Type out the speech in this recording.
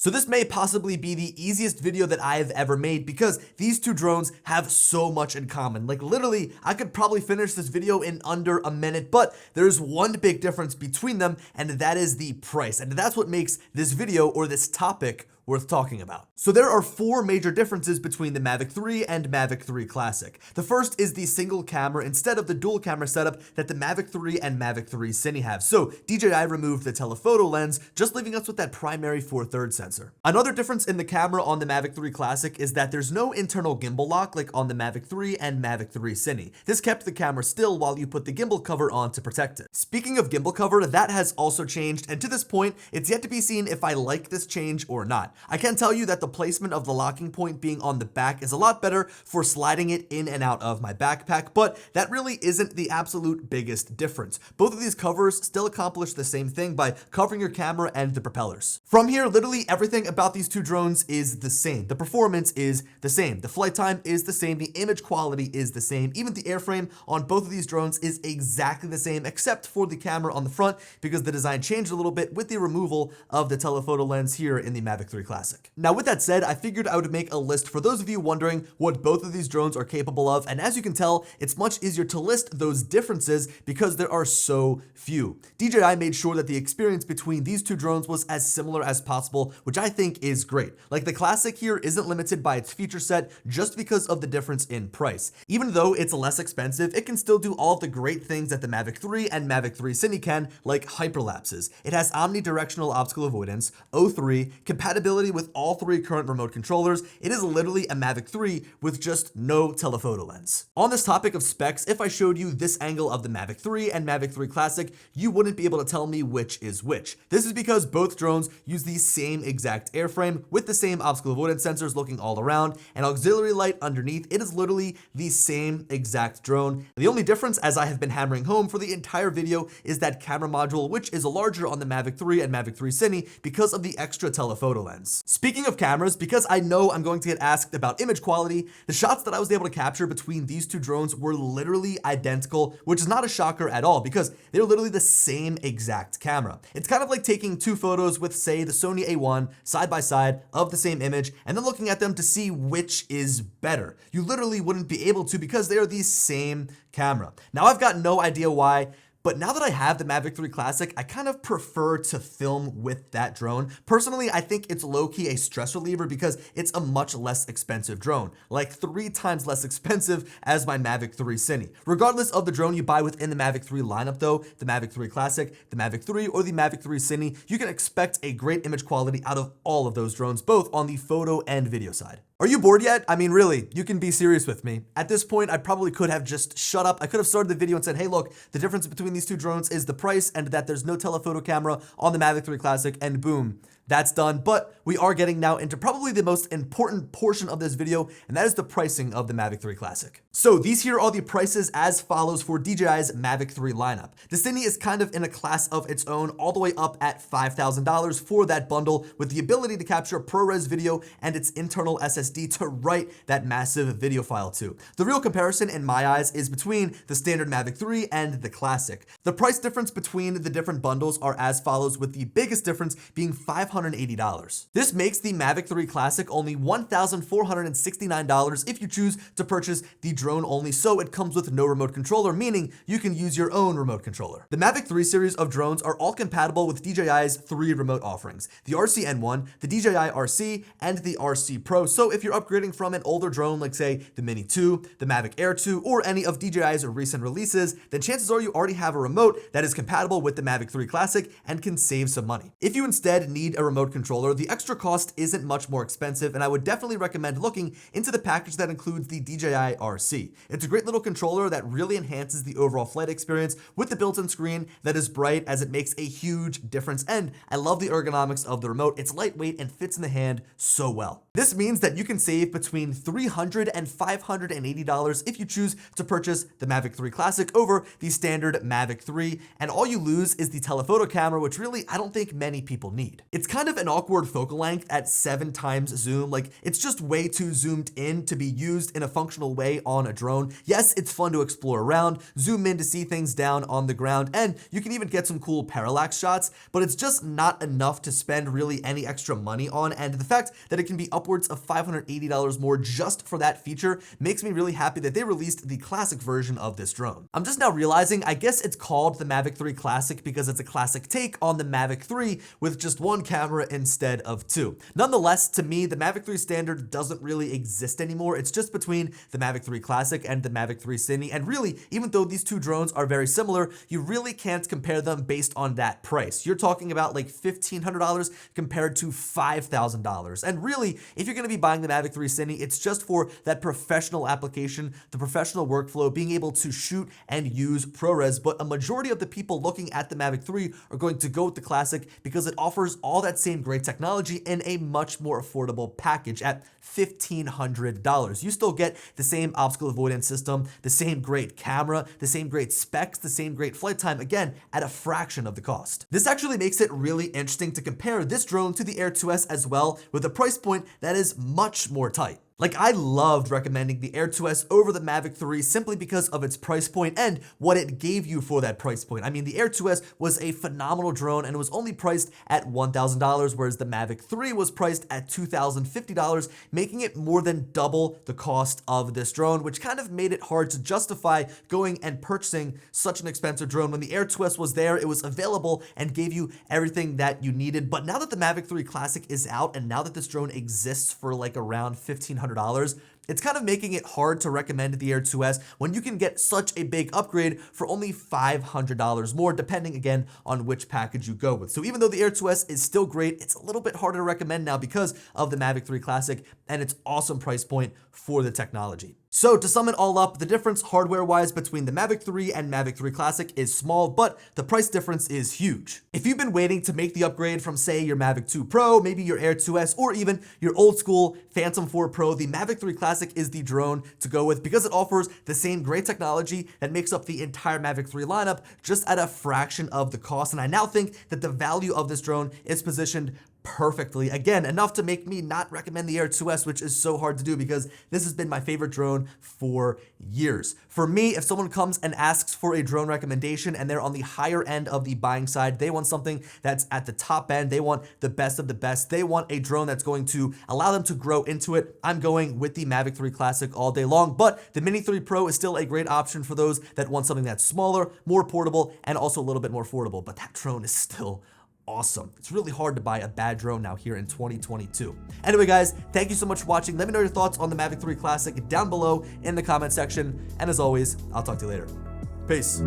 So this may possibly be the easiest video that I have ever made because these two drones have so much in common. Like literally, I could probably finish this video in under a minute, but there's one big difference between them, and that is the price. And that's what makes this video or this topic worth talking about. So there are four major differences between the Mavic 3 and Mavic 3 Classic. The first is the single camera instead of the dual camera setup that the Mavic 3 and Mavic 3 Cine have. So DJI removed the telephoto lens, just leaving us with that primary 4/3 sensor. Another difference in the camera on the Mavic 3 Classic is that there's no internal gimbal lock like on the Mavic 3 and Mavic 3 Cine. This kept the camera still while you put the gimbal cover on to protect it. Speaking of gimbal cover, that has also changed, and to this point, it's yet to be seen if I like this change or not. I can tell you that the placement of the locking point being on the back is a lot better for sliding it in and out of my backpack, but that really isn't the absolute biggest difference. Both of these covers still accomplish the same thing by covering your camera and the propellers. From here, literally everything about these two drones is the same. The performance is the same. The flight time is the same. The image quality is the same. Even the airframe on both of these drones is exactly the same, except for the camera on the front, because the design changed a little bit with the removal of the telephoto lens here in the Mavic 3 Classic. Now with that said, I figured I would make a list for those of you wondering what both of these drones are capable of, and as you can tell, it's much easier to list those differences because there are so few. DJI made sure that the experience between these two drones was as similar as possible, which I think is great. Like the Classic here isn't limited by its feature set just because of the difference in price. Even though it's less expensive, it can still do all of the great things that the Mavic 3 and Mavic 3 Cine can, like hyperlapses. It has omnidirectional obstacle avoidance, O3, compatibility with all three current remote controllers. It is literally a Mavic 3 with just no telephoto lens. On this topic of specs, if I showed you this angle of the Mavic 3 and Mavic 3 Classic, you wouldn't be able to tell me which is which. This is because both drones use the same exact airframe with the same obstacle avoidance sensors looking all around and auxiliary light underneath. It is literally the same exact drone. The only difference, as I have been hammering home for the entire video, is that camera module, which is larger on the Mavic 3 and Mavic 3 Cine because of the extra telephoto lens. Speaking of cameras, because I know I'm going to get asked about image quality, the shots that I was able to capture between these two drones were literally identical, which is not a shocker at all because they're literally the same exact camera. It's kind of like taking two photos with, say, the Sony A1 side by side of the same image and then looking at them to see which is better. You literally wouldn't be able to because they are the same camera. Now, I've got no idea why, but now that I have the Mavic 3 Classic, I kind of prefer to film with that drone. Personally, I think it's low-key a stress reliever because it's a much less expensive drone, like 3 times less expensive as my Mavic 3 Cine. Regardless of the drone you buy within the Mavic 3 lineup though, the Mavic 3 Classic, the Mavic 3, or the Mavic 3 Cine, you can expect a great image quality out of all of those drones, both on the photo and video side. Are you bored yet? I mean, really, you can be serious with me. At this point, I probably could have just shut up. I could have started the video and said, hey, look, the difference between these two drones is the price and that there's no telephoto camera on the Mavic 3 Classic, and boom, that's done. But we are getting now into probably the most important portion of this video, and that is the pricing of the Mavic 3 Classic. So these here are the prices as follows for DJI's Mavic 3 lineup. The Cine is kind of in a class of its own, all the way up at $5,000 for that bundle with the ability to capture ProRes video and its internal SSD to write that massive video file to. The real comparison in my eyes is between the standard Mavic 3 and the Classic. The price difference between the different bundles are as follows, with the biggest difference being $580. This makes the Mavic 3 Classic only $1,469 if you choose to purchase the drone only, so it comes with no remote controller, meaning you can use your own remote controller. The Mavic 3 series of drones are all compatible with DJI's 3 remote offerings, the RC N1, the DJI RC, and the RC Pro. So if you're upgrading from an older drone like, say, the Mini 2, the Mavic Air 2, or any of DJI's recent releases, then chances are you already have a remote that is compatible with the Mavic 3 Classic and can save some money. If you instead need a remote controller, the extra cost isn't much more expensive, and I would definitely recommend looking into the package that includes the DJI RC. It's a great little controller that really enhances the overall flight experience with the built-in screen that is bright, as it makes a huge difference, and I love the ergonomics of the remote. It's lightweight and fits in the hand so well. This means that you can save between $300 and $580 if you choose to purchase the Mavic 3 Classic over the standard Mavic 3, and all you lose is the telephoto camera, which really I don't think many people need. It's kind of an awkward focal length at 7 times zoom. Like, it's just way too zoomed in to be used in a functional way on a drone. Yes, it's fun to explore around, zoom in to see things down on the ground, and you can even get some cool parallax shots, but it's just not enough to spend really any extra money on, and the fact that it can be upwards of $580 more just for that feature makes me really happy that they released the classic version of this drone. I'm just now realizing, I guess it's called the Mavic 3 Classic because it's a classic take on the Mavic 3 with just one camera instead of 2. Nonetheless, to me, the Mavic 3 Standard doesn't really exist anymore. It's just between the Mavic 3 Classic and the Mavic 3 Cine, and really, even though these two drones are very similar, you really can't compare them based on that price. You're talking about like $1,500 compared to $5,000. And really, if you're going to be buying the Mavic 3 Cine, it's just for that professional application, the professional workflow, being able to shoot and use ProRes. But a majority of the people looking at the Mavic 3 are going to go with the Classic because it offers all that same great technology in a much more affordable package at $1,500. You still get the same obstacle avoidance system, the same great camera, the same great specs, the same great flight time, again, at a fraction of the cost. This actually makes it really interesting to compare this drone to the Air 2S as well, with a price point that is much more tight. Like, I loved recommending the Air 2S over the Mavic 3 simply because of its price point and what it gave you for that price point. I mean, the Air 2S was a phenomenal drone and it was only priced at $1,000, whereas the Mavic 3 was priced at $2,050, making it more than double the cost of this drone, which kind of made it hard to justify going and purchasing such an expensive drone. When the Air 2S was there, it was available and gave you everything that you needed. But now that the Mavic 3 Classic is out, and now that this drone exists for like around $1,500, it's kind of making it hard to recommend the Air 2S when you can get such a big upgrade for only $500 more, depending again on which package you go with. So even though the Air 2S is still great, it's a little bit harder to recommend now because of the Mavic 3 Classic and its awesome price point for the technology. So to sum it all up, the difference hardware-wise between the Mavic 3 and Mavic 3 Classic is small, but the price difference is huge. If you've been waiting to make the upgrade from, say, your Mavic 2 Pro, maybe your Air 2S, or even your old school Phantom 4 Pro, the Mavic 3 Classic is the drone to go with because it offers the same great technology that makes up the entire Mavic 3 lineup just at a fraction of the cost. And I now think that the value of this drone is positioned perfectly. Again, enough to make me not recommend the Air 2S, which is so hard to do because this has been my favorite drone for years. For me, if someone comes and asks for a drone recommendation and they're on the higher end of the buying side, they want something that's at the top end, they want the best of the best, they want a drone that's going to allow them to grow into it, I'm going with the Mavic 3 Classic all day long. But the Mini 3 Pro is still a great option for those that want something that's smaller, more portable, and also a little bit more affordable. But that drone is still awesome. It's really hard to buy a bad drone now here in 2022. Anyway, guys, thank you so much for watching. Let me know your thoughts on the Mavic 3 Classic down below in the comment section. And as always, I'll talk to you later. Peace.